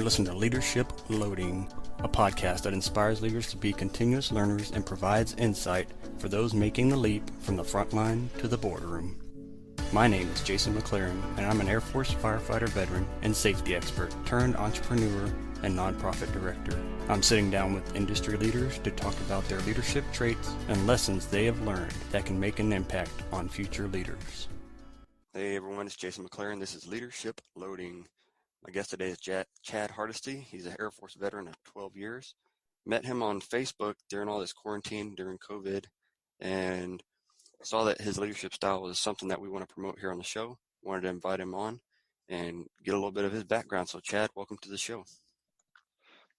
listening to Leadership Loading, a podcast that inspires leaders to be continuous learners and provides insight for those making the leap from the front line to the boardroom. My name is Jason McLaren, and I'm an Air Force firefighter veteran and safety expert turned entrepreneur and nonprofit director. I'm sitting down with industry leaders to talk about their leadership traits and lessons they have learned that can make an impact on future leaders. Hey everyone, it's Jason McLaren. This is Leadership Loading. My guest today is Chad Hardesty. He's an Air Force veteran of 12 years. Met him on Facebook during all this quarantine, during COVID, and saw that his leadership style was something that we want to promote here on the show. Wanted to invite him on and get a little bit of his background. So Chad, welcome to the show.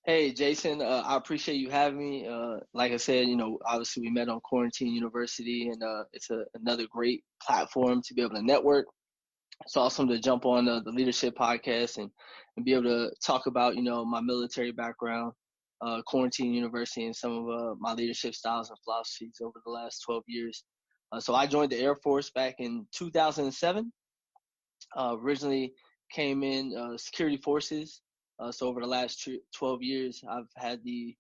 Hey, Jason, I appreciate you having me. Like I said, obviously we met on Quarantine University, and it's another great platform to be able to network. It's awesome to jump on the Leadership Podcast and be able to talk about, my military background, Quarantine University, and some of my leadership styles and philosophies over the last 12 years. So I joined the Air Force back in 2007. Originally came in security forces. So over the last 12 years, I've had the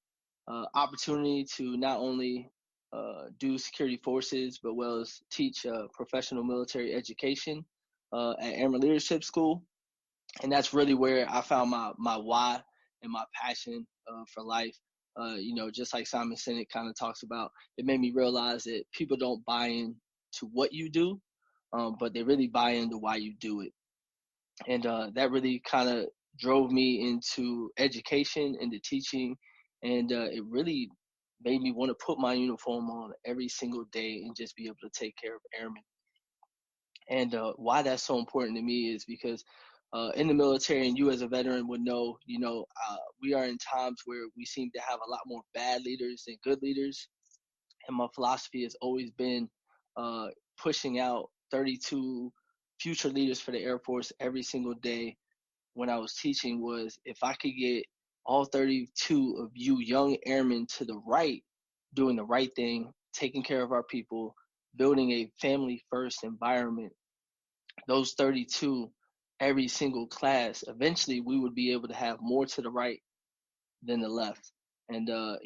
opportunity to not only do security forces, but well as teach professional military education at Airman Leadership School. And that's really where I found my why and my passion for life. Just like Simon Sinek kind of talks about, it made me realize that people don't buy in to what you do, but they really buy into why you do it. And that really kind of drove me into education, into teaching, and it really made me want to put my uniform on every single day and just be able to take care of airmen. And why that's so important to me is because in the military, and you as a veteran would know, we are in times where we seem to have a lot more bad leaders than good leaders. And my philosophy has always been pushing out 32 future leaders for the Air Force every single day. When I was teaching was, if I could get all 32 of you young airmen to the right, doing the right thing, taking care of our people, building a family first environment, those 32, every single class, eventually we would be able to have more to the right than the left. And, a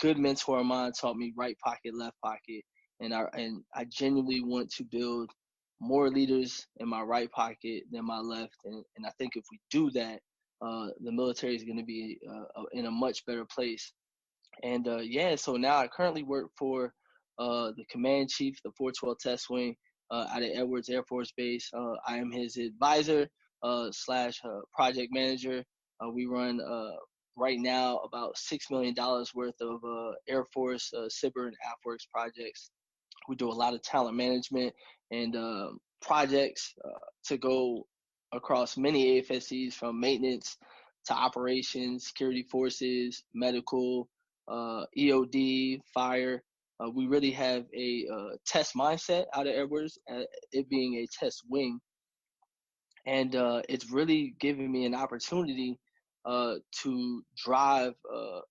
good mentor of mine taught me right pocket, left pocket. And I genuinely want to build more leaders in my right pocket than my left. And I think if we do that, the military is going to be in a much better place. And so now I currently work for the command chief, the 412 Test Wing out of Edwards Air Force Base. I am his advisor slash project manager. We run right now about $6 million worth of Air Force SBIR and AFWERX projects. We do a lot of talent management and projects to go across many AFSCs, from maintenance to operations, security forces, medical, EOD, fire. We really have a test mindset out of Edwards, it being a test wing. And it's really given me an opportunity to drive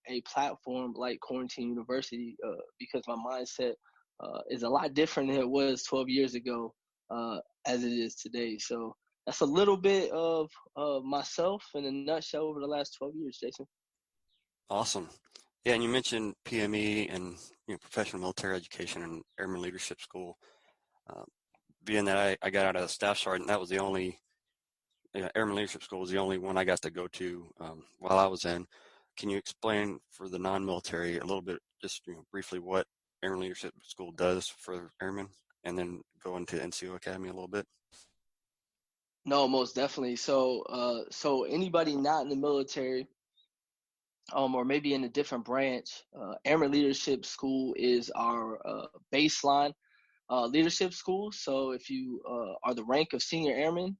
a platform like Quarantine University because my mindset is a lot different than it was 12 years ago as it is today. So that's a little bit of myself in a nutshell over the last 12 years, Jason. Awesome. Yeah, and you mentioned PME and professional military education and Airman Leadership School. Being that I got out of the Staff Sergeant, that was the only Airman Leadership School was the only one I got to go to while I was in. Can you explain for the non-military a little bit, just briefly, what Airman Leadership School does for airmen, and then go into NCO Academy a little bit? No, most definitely. So anybody not in the military, or maybe in a different branch, Airman Leadership School is our baseline leadership school. So if you are the rank of senior airman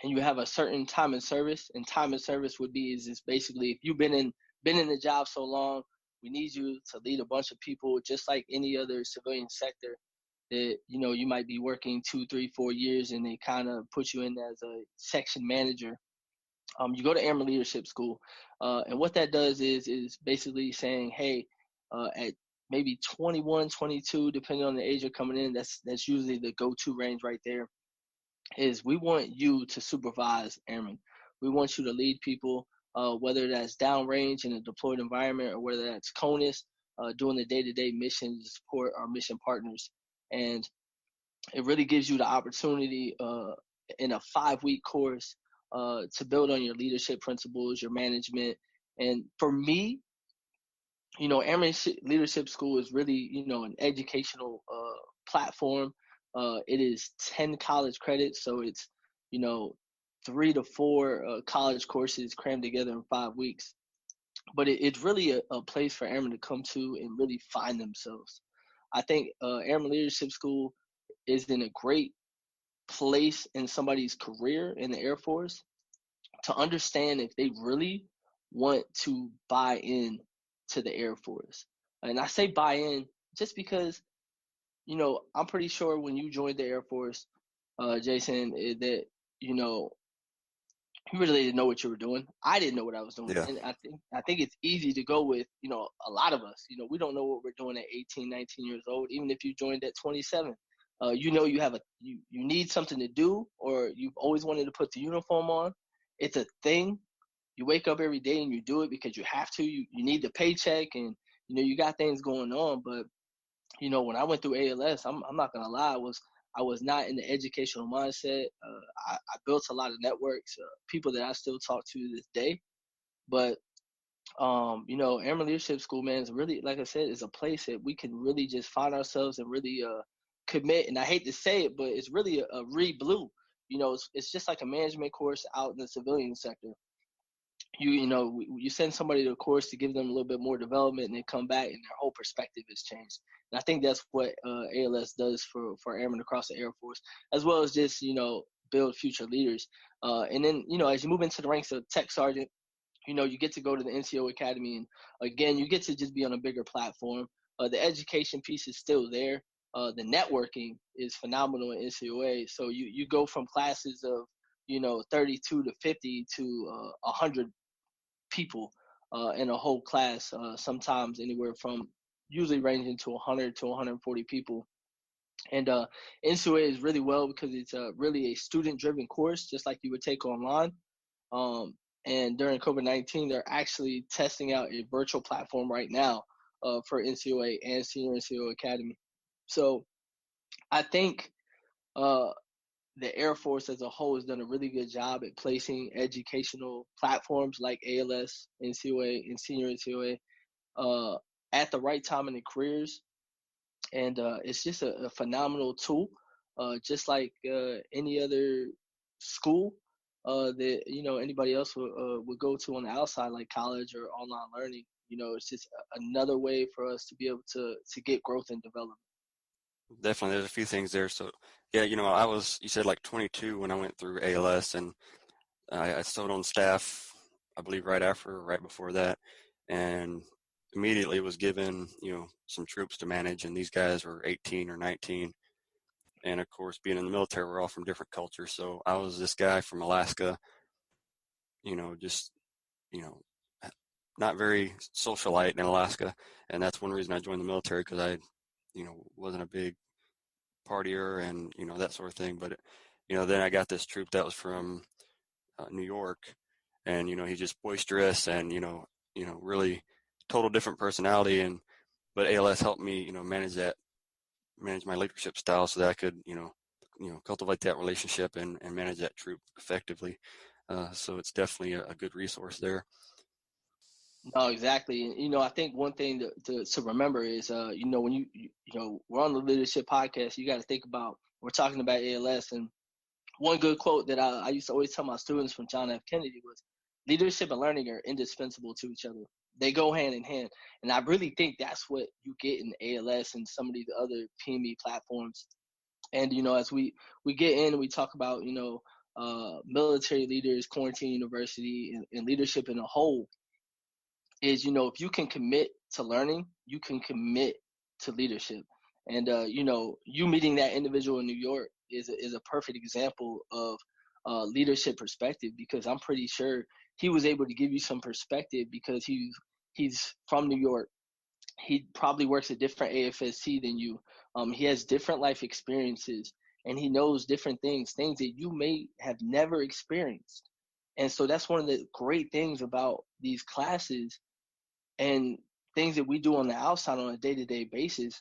and you have a certain time in service, and time in service would be is basically if you've been in the job so long, we need you to lead a bunch of people just like any other civilian sector that, you might be working 2, 3, 4 years and they kind of put you in as a section manager. You go to Airman Leadership School, and what that does is basically saying, hey, at maybe 21, 22, depending on the age you're coming in, that's usually the go-to range right there, is we want you to supervise airmen. We want you to lead people, whether that's downrange in a deployed environment or whether that's CONUS, doing the day-to-day mission to support our mission partners. And it really gives you the opportunity in a 5-week course to build on your leadership principles, your management. And for me, Airman Leadership School is really, an educational platform. It is 10 college credits, so it's, 3 to 4 college courses crammed together in 5 weeks. But it's really a place for airmen to come to and really find themselves. I think Airman Leadership School is in a great place in somebody's career in the Air Force to understand if they really want to buy in to the Air Force. And I say buy in just because, I'm pretty sure when you joined the Air Force, Jason, that, you really didn't know what you were doing. I didn't know what I was doing. Yeah. And I think it's easy to go with, a lot of us, we don't know what we're doing at 18, 19 years old, even if you joined at 27. You have you need something to do, or you've always wanted to put the uniform on. It's a thing. You wake up every day and you do it because you have to. You need the paycheck, and you got things going on. But when I went through ALS, I'm not gonna lie, I was not in the educational mindset. I built a lot of networks, people that I still talk to this day. But Airman Leadership School, man, is really, like I said, is a place that we can really just find ourselves and really commit. And I hate to say it, but it's really a read blue. It's just like a management course out in the civilian sector. You send somebody to a course to give them a little bit more development, and they come back and their whole perspective has changed. And I think that's what ALS does for airmen across the Air Force, as well as just build future leaders. And then as you move into the ranks of tech sergeant, you get to go to the NCO Academy, and again, you get to just be on a bigger platform. The education piece is still there. The networking is phenomenal in NCOA. So you go from classes of 32 to 50 to 100 people in a whole class. Sometimes anywhere from usually ranging to 100 to 140 people. And NCOA is really well because it's really a student-driven course, just like you would take online. And during COVID-19, they're actually testing out a virtual platform right now for NCOA and Senior NCO Academy. So I think the Air Force as a whole has done a really good job at placing educational platforms like ALS, NCOA, and Senior NCOA at the right time in their careers. And it's just a phenomenal tool, just like any other school that anybody else would go to on the outside, like college or online learning. It's just another way for us to be able to get growth and development. Definitely, there's a few things there. So, yeah, you said like 22 when I went through ALS, and I started on staff, I believe right before that, and immediately was given, some troops to manage, and these guys were 18 or 19. And of course, being in the military, we're all from different cultures. So I was this guy from Alaska, just, not very socialite in Alaska. And that's one reason I joined the military, because I, wasn't a big partier and, that sort of thing. But, then I got this troop that was from New York, and, he's just boisterous and, really total different personality. But ALS helped me, manage my leadership style so that I could, cultivate that relationship and manage that troop effectively. So it's definitely a good resource there. No, exactly. I think one thing to remember is, when we're on the leadership podcast, you got to think about, we're talking about ALS. And one good quote that I used to always tell my students from John F. Kennedy was, leadership and learning are indispensable to each other. They go hand in hand. And I really think that's what you get in ALS and some of these other PME platforms. And, as we get in and we talk about, military leaders, Quarantine University, and leadership in a whole, is, if you can commit to learning, you can commit to leadership. And, you meeting that individual in New York is a perfect example of leadership perspective, because I'm pretty sure he was able to give you some perspective because he's from New York. He probably works a different AFSC than you. He has different life experiences, and he knows different things that you may have never experienced. And so that's one of the great things about these classes and things that we do on the outside on a day-to-day basis.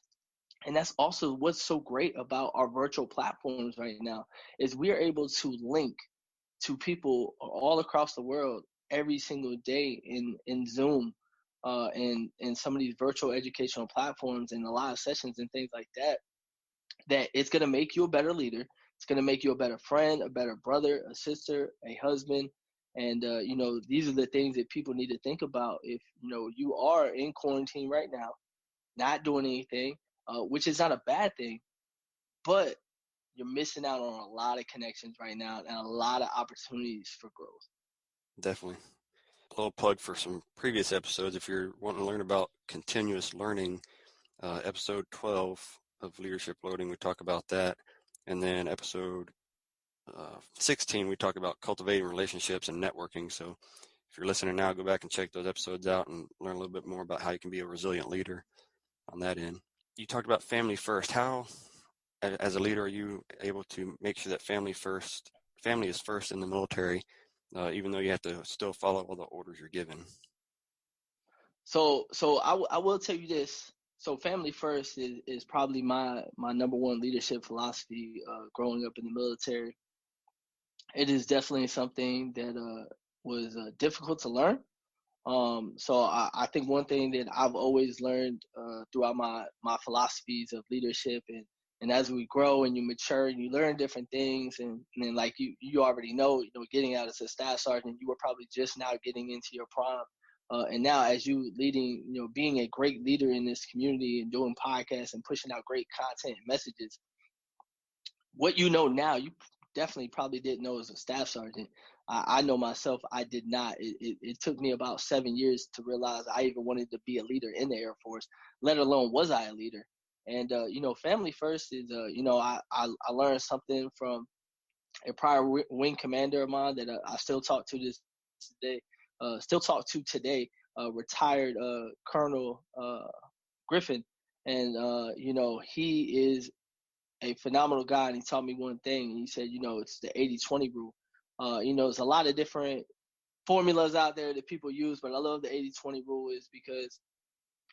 And that's also what's so great about our virtual platforms right now is we are able to link to people all across the world every single day in Zoom and some of these virtual educational platforms and a lot of sessions and things like that, that it's going to make you a better leader. It's going to make you a better friend, a better brother, a sister, a husband. And, these are the things that people need to think about if, you are in quarantine right now, not doing anything, which is not a bad thing, but you're missing out on a lot of connections right now and a lot of opportunities for growth. Definitely. A little plug for some previous episodes. If you're wanting to learn about continuous learning, episode 12 of Leadership Loading, we talk about that. And then episode 16, we talk about cultivating relationships and networking. So if you're listening now, go back and check those episodes out and learn a little bit more about how you can be a resilient leader on that end. You talked about family first. How, as a leader, are you able to make sure that family is first in the military, even though you have to still follow all the orders you're given? So I will tell you this. So family first is probably my number one leadership philosophy growing up in the military. It is definitely something that was difficult to learn. So I think one thing that I've always learned throughout my philosophies of leadership and as we grow and you mature and you learn different things and then like you already know, getting out as a staff sergeant, you were probably just now getting into your prime. And now as you leading, being a great leader in this community and doing podcasts and pushing out great content and messages, what you know now, you definitely probably didn't know as a staff sergeant. I know myself, I did not. It took me about 7 years to realize I even wanted to be a leader in the Air Force, let alone was I a leader. And, family first is, I learned something from a prior wing commander of mine that I still talk to this today, retired Colonel Griffin. And, he is a phenomenal guy, and he taught me one thing. He said, it's the 80-20 rule. There's a lot of different formulas out there that people use, but I love the 80-20 rule is because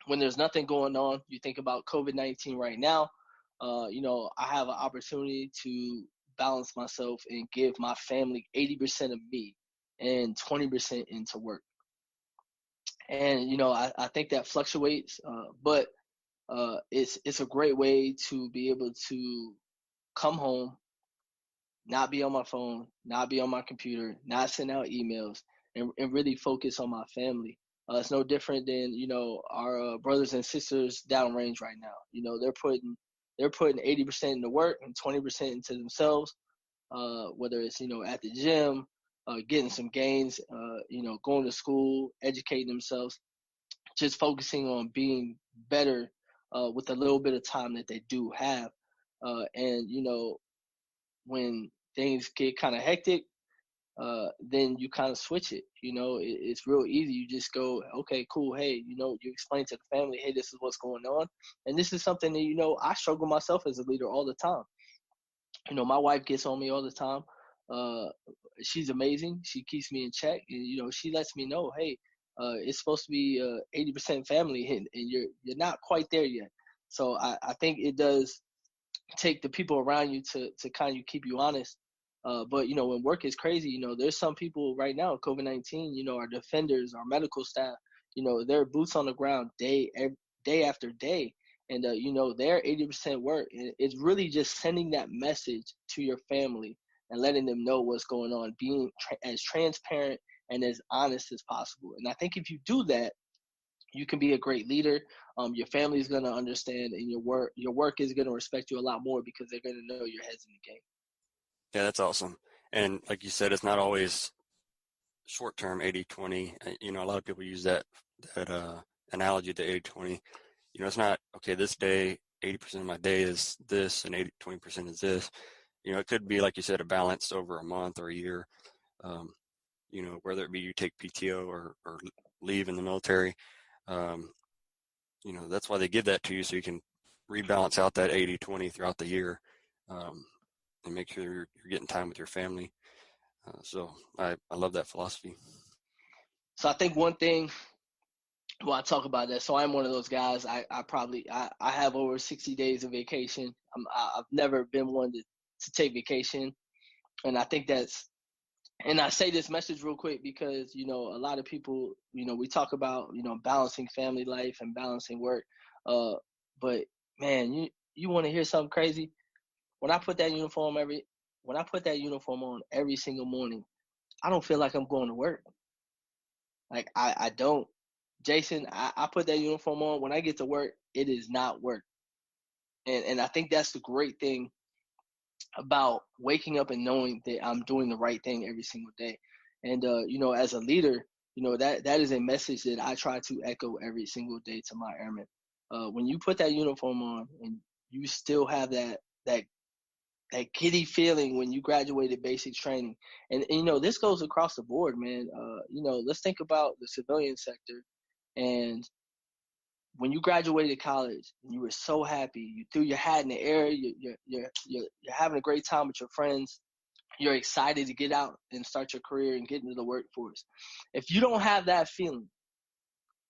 when there's nothing going on, you think about COVID-19 right now, I have an opportunity to balance myself and give my family 80% of me and 20% into work. And, I think that fluctuates, but it's a great way to be able to come home, not be on my phone, not be on my computer, not send out emails, and really focus on my family. It's no different than our brothers and sisters downrange right now. They're putting 80% into work and 20% into themselves. Whether it's at the gym, getting some gains, going to school, educating themselves, just focusing on being better with a little bit of time that they do have. And when things get kind of hectic, then you kind of switch it. It's real easy. You just go, okay, cool. Hey, you explain to the family, hey, this is what's going on. And this is something that, I struggle myself as a leader all the time. My wife gets on me all the time. She's amazing. She keeps me in check. And, she lets me know, hey, it's supposed to be 80% family and you're not quite there yet. So I think it does take the people around you to kind of keep you honest. But when work is crazy, there's some people right now, COVID-19, our defenders, our medical staff, they're boots on the ground day after day, and they're 80% work, and it's really just sending that message to your family and letting them know what's going on, being as transparent and as honest as possible. And I think if you do that, you can be a great leader. Your family is going to understand, and your work is going to respect you a lot more because they're going to know your head's in the game. Yeah, that's awesome. And like you said, it's not always short-term 80-20. A lot of people use that analogy to 80-20. It's not, okay, this day, 80% of my day is this and 20% is this. It could be, like you said, a balance over a month or a year. Whether it be you take PTO or leave in the military. That's why they give that to you, so you can rebalance out that 80-20 throughout the year, and make sure you're getting time with your family. So I love that philosophy. So I think one thing, well, I talk about that. So I'm one of those guys. I have over 60 days of vacation. I've never been one to take vacation. And I think and I say this message real quick because, a lot of people, we talk about, balancing family life and balancing work. But man, you want to hear something crazy? When I put that uniform on every single morning, I don't feel like I'm going to work. Like I don't. Jason, I put that uniform on. When I get to work, it is not work. And I think that's the great thing about waking up and knowing that I'm doing the right thing every single day. And as a leader, that is a message that I try to echo every single day to my airmen. When you put that uniform on and you still have that giddy feeling when you graduated basic training, and this goes across the board, man. Let's think about the civilian sector, and when you graduated college and you were so happy, you threw your hat in the air, you're having a great time with your friends, you're excited to get out and start your career and get into the workforce. If you don't have that feeling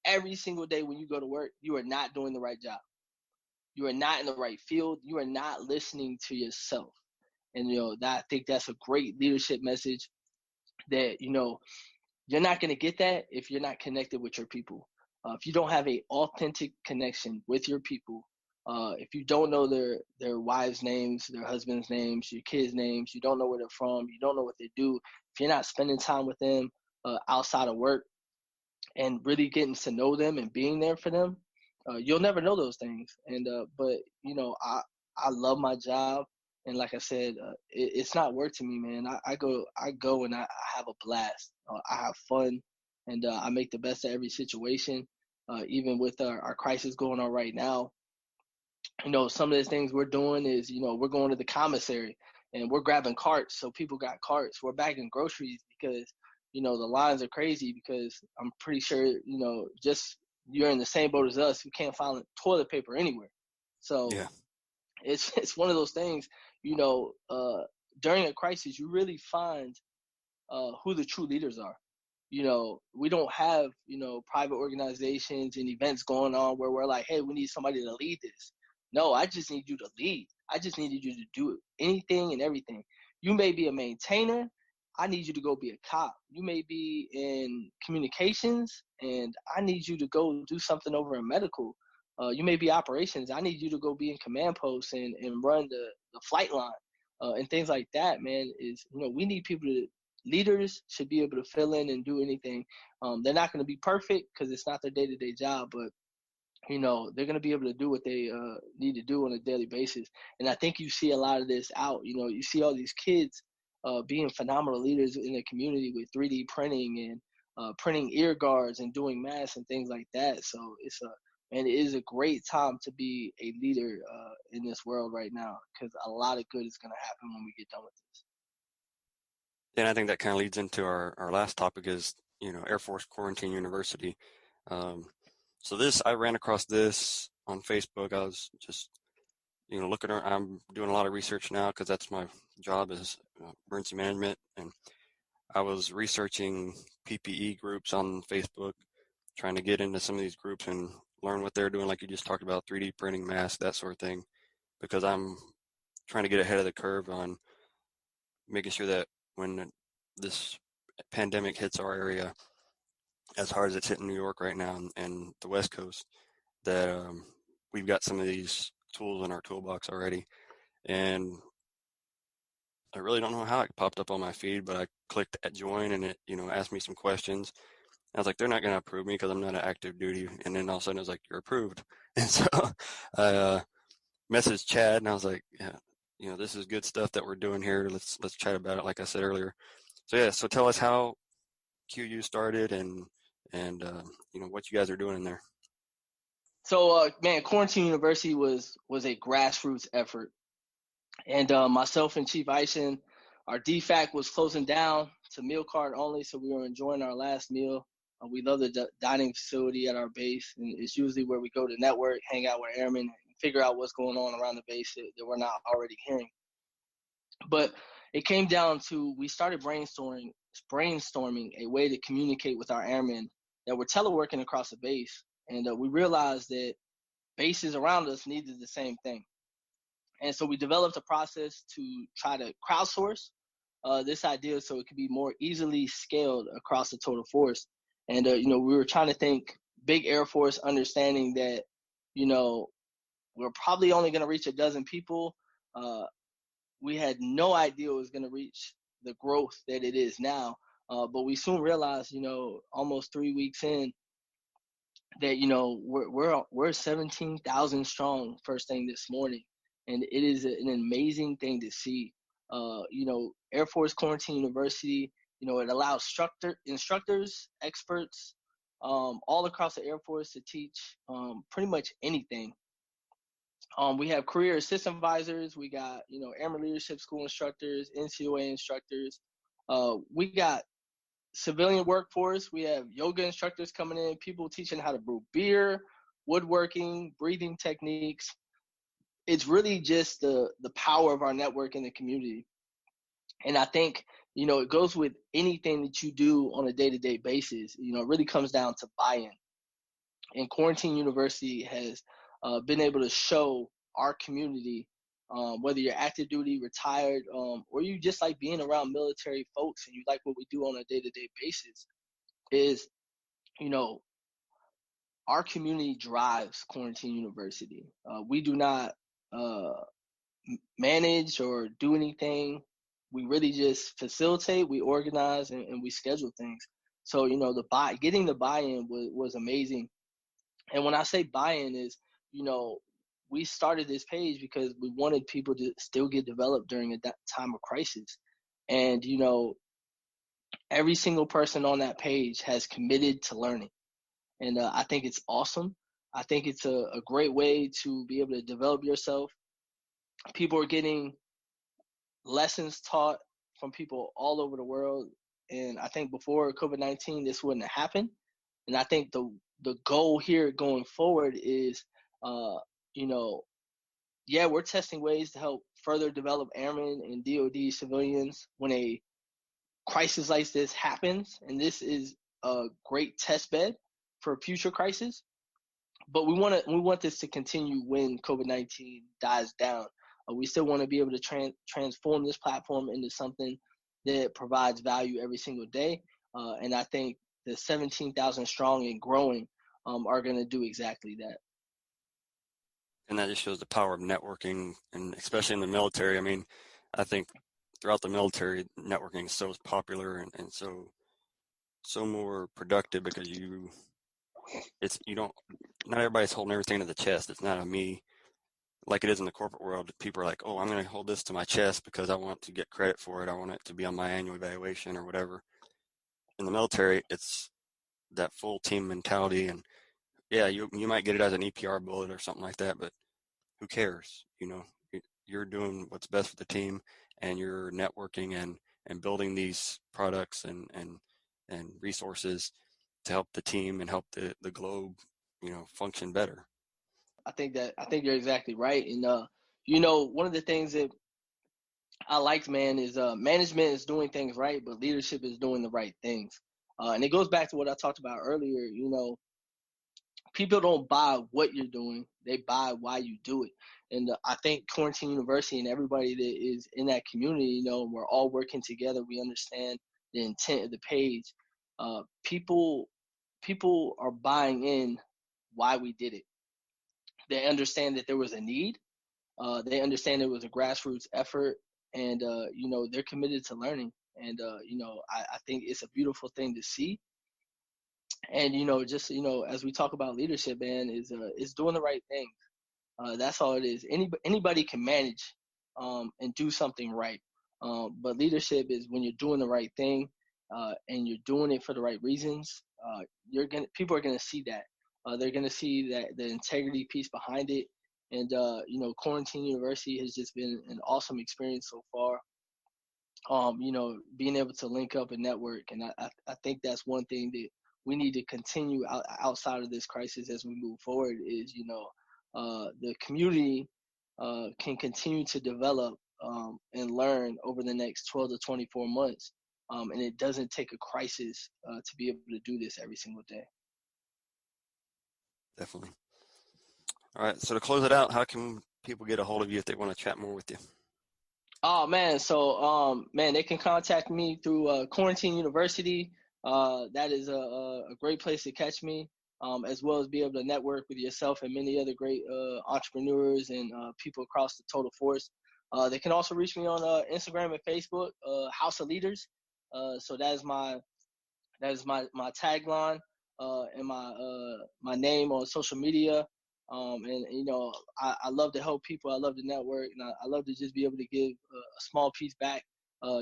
every single day when you go to work, you are not doing the right job. You are not in the right field. You are not listening to yourself. And I think that's a great leadership message that you're not going to get that if you're not connected with your people. If you don't have a authentic connection with your people, if you don't know their wives' names, their husbands' names, your kids' names, you don't know where they're from, you don't know what they do. If you're not spending time with them outside of work and really getting to know them and being there for them, you'll never know those things. And but I love my job, and like I said, it's not work to me, man. I go and I have a blast. I have fun, and I make the best of every situation. Even with our crisis going on right now, some of the things we're doing is, we're going to the commissary and we're grabbing carts. So people got carts. We're bagging groceries because, the lines are crazy because I'm pretty sure, just you're in the same boat as us. We can't find toilet paper anywhere. So Yeah. it's one of those things, during a crisis, you really find who the true leaders are. We don't have, private organizations and events going on where we're like, hey, we need somebody to lead this. No, I just need you to lead. I just needed you to do anything and everything. You may be a maintainer. I need you to go be a cop. You may be in communications, and I need you to go do something over in medical. You may be operations. I need you to go be in command posts and run the flight line and things like that, man. We need people to leaders should be able to fill in and do anything. They're not going to be perfect because it's not their day-to-day job, but they're going to be able to do what they need to do on a daily basis. And I think you see a lot of this out. You see all these kids being phenomenal leaders in the community with 3D printing and printing ear guards and doing masks and things like that. So it is a great time to be a leader in this world right now, because a lot of good is going to happen when we get done with this. And I think that kind of leads into our last topic is, Air Force Quarantine University. So I ran across this on Facebook. I was just, looking around. I'm doing a lot of research now because that's my job is emergency management. And I was researching PPE groups on Facebook, trying to get into some of these groups and learn what they're doing, like you just talked about, 3D printing masks, that sort of thing, because I'm trying to get ahead of the curve on making sure that when this pandemic hits our area, as hard as it's hitting New York right now and the West Coast, that we've got some of these tools in our toolbox already. And I really don't know how it popped up on my feed, but I clicked at join and it, asked me some questions. I was like, they're not going to approve me because I'm not an active duty. And then all of a sudden it was like, you're approved. And so I messaged Chad and I was like, yeah, this is good stuff that we're doing here. Let's chat about it, like I said earlier. So yeah, so tell us how QU started and what you guys are doing in there. So, man, Quarantine University was a grassroots effort, and myself and Chief Eisen, our DFAC was closing down to meal card only, so we were enjoying our last meal. We love the dining facility at our base, and it's usually where we go to network, hang out with airmen, and figure out what's going on around the base that we're not already hearing. But it came down to, we started brainstorming a way to communicate with our airmen that were teleworking across the base. And we realized that bases around us needed the same thing. And so we developed a process to try to crowdsource this idea so it could be more easily scaled across the total force. And, we were trying to think big Air Force, understanding that, we're probably only going to reach a dozen people. We had no idea it was going to reach the growth that it is now. But we soon realized, almost 3 weeks in, that we're 17,000 strong first thing this morning, and it is an amazing thing to see. Air Force Quarantine University, it allows instructors, experts, all across the Air Force to teach pretty much anything. We have career assistant advisors. We got, Airman Leadership School instructors, NCOA instructors. We got civilian workforce. We have yoga instructors coming in, people teaching how to brew beer, woodworking, breathing techniques. It's really just the power of our network in the community. And I think, it goes with anything that you do on a day-to-day basis. It really comes down to buy-in. And Quarantine University has been able to show our community, whether you're active duty, retired, or you just like being around military folks and you like what we do on a day-to-day basis, is, our community drives Quarantine University. We do not manage or do anything. We really just facilitate, we organize, and we schedule things. So, getting the buy-in was amazing. And when I say buy-in is, we started this page because we wanted people to still get developed during a time of crisis. And, every single person on that page has committed to learning. And I think it's awesome. I think it's a great way to be able to develop yourself. People are getting lessons taught from people all over the world. And I think before COVID-19, this wouldn't have happened. And I think the goal here going forward is, we're testing ways to help further develop airmen and DoD civilians when a crisis like this happens. And this is a great test bed for future crises. But we want this to continue when COVID-19 dies down. We still want to be able to transform this platform into something that provides value every single day. And I think the 17,000 strong and growing are going to do exactly that. And that just shows the power of networking, and especially in the military. I mean, I think throughout the military, networking is so popular and so more productive because not everybody's holding everything to the chest. It's not a me like it is in the corporate world. People are like, oh, I'm going to hold this to my chest because I want to get credit for it. I want it to be on my annual evaluation or whatever. In the military, it's that full team mentality, and yeah, you might get it as an EPR bullet or something like that, but who cares? You're doing what's best for the team, and you're networking and building these products and resources to help the team and help the globe, function better. I think you're exactly right. And one of the things that I liked, man, is management is doing things right, but leadership is doing the right things. And it goes back to what I talked about earlier. People don't buy what you're doing; they buy why you do it. And I think Quarantine University and everybody that is in that community, we're all working together. We understand the intent of the page. People are buying in why we did it. They understand that there was a need. They understand it was a grassroots effort, and they're committed to learning. And I think it's a beautiful thing to see. And as we talk about leadership, man, is doing the right thing. That's all it is. Anybody can manage and do something right, but leadership is when you're doing the right thing and you're doing it for the right reasons. People are gonna see that. They're gonna see that the integrity piece behind it. And Quarantine University has just been an awesome experience so far. Being able to link up and network, and I think that's one thing that we need to continue outside of this crisis as we move forward. Is the community can continue to develop and learn over the next 12 to 24 months. And it doesn't take a crisis to be able to do this every single day. Definitely. All right. So to close it out, how can people get a hold of you if they want to chat more with you? Oh man, so man, they can contact me through Quarantine University. That is a great place to catch me, as well as be able to network with yourself and many other great entrepreneurs and people across the total force. They can also reach me on Instagram and Facebook, House of Leaders. So that is my tagline and my name on social media. And you know, I love to help people. I love to network, and I love to just be able to give a small piece back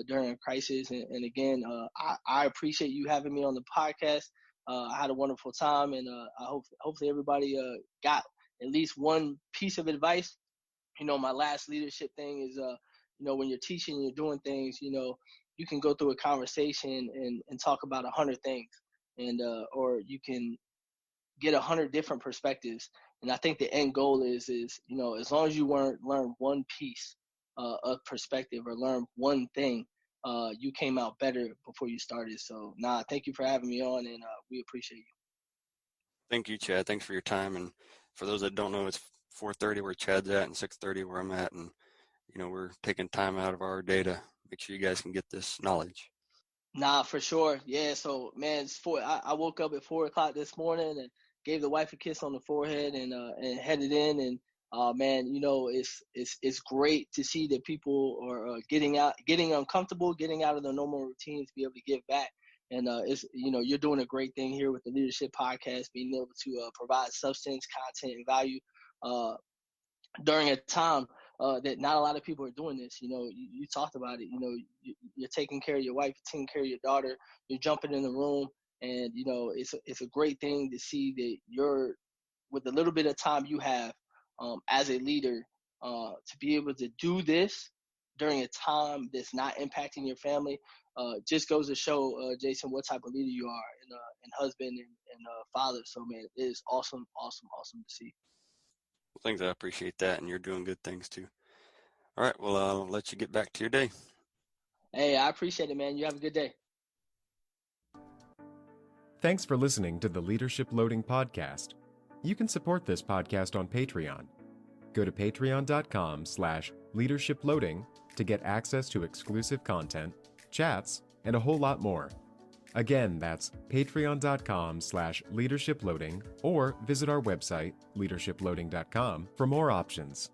during a crisis. And again, I appreciate you having me on the podcast. I had a wonderful time, and I hopefully everybody got at least one piece of advice. You know, my last leadership thing is, you know, when you're teaching, you're doing things, you know, you can go through a conversation and talk about 100 things, and or you can get 100 different perspectives. And I think the end goal is you know, as long as you learn one piece of perspective or learn one thing, you came out better before you started. So, thank you for having me on, and we appreciate you. Thank you, Chad. Thanks for your time. And for those that don't know, it's 4:30 where Chad's at and 6:30 where I'm at. And, you know, we're taking time out of our day to make sure you guys can get this knowledge. For sure. Yeah. So, man, I woke up at 4 o'clock this morning and gave the wife a kiss on the forehead and headed in. And man, you know, it's great to see that people are getting uncomfortable, getting out of their normal routines, to be able to give back. And it's, you know, you're doing a great thing here with the Leadership Podcast, being able to provide substance, content, and value during a time that not a lot of people are doing this. You know, you talked about it. You know, you're taking care of your wife, you're taking care of your daughter, you're jumping in the room, and you know, it's a great thing to see that you're, with the little bit of time you have as a leader, to be able to do this during a time that's not impacting your family. Just goes to show, Jason, what type of leader you are, and husband and father. So man, it is awesome to see. Well, thanks. I appreciate that. And you're doing good things too. All right. Well, I'll let you get back to your day. Hey, I appreciate it, man. You have a good day. Thanks for listening to the Leadership Loading Podcast. You can support this podcast on Patreon. Go to patreon.com/leadershiploading to get access to exclusive content, chats, and a whole lot more. Again, that's patreon.com/leadershiploading, or visit our website, leadershiploading.com, for more options.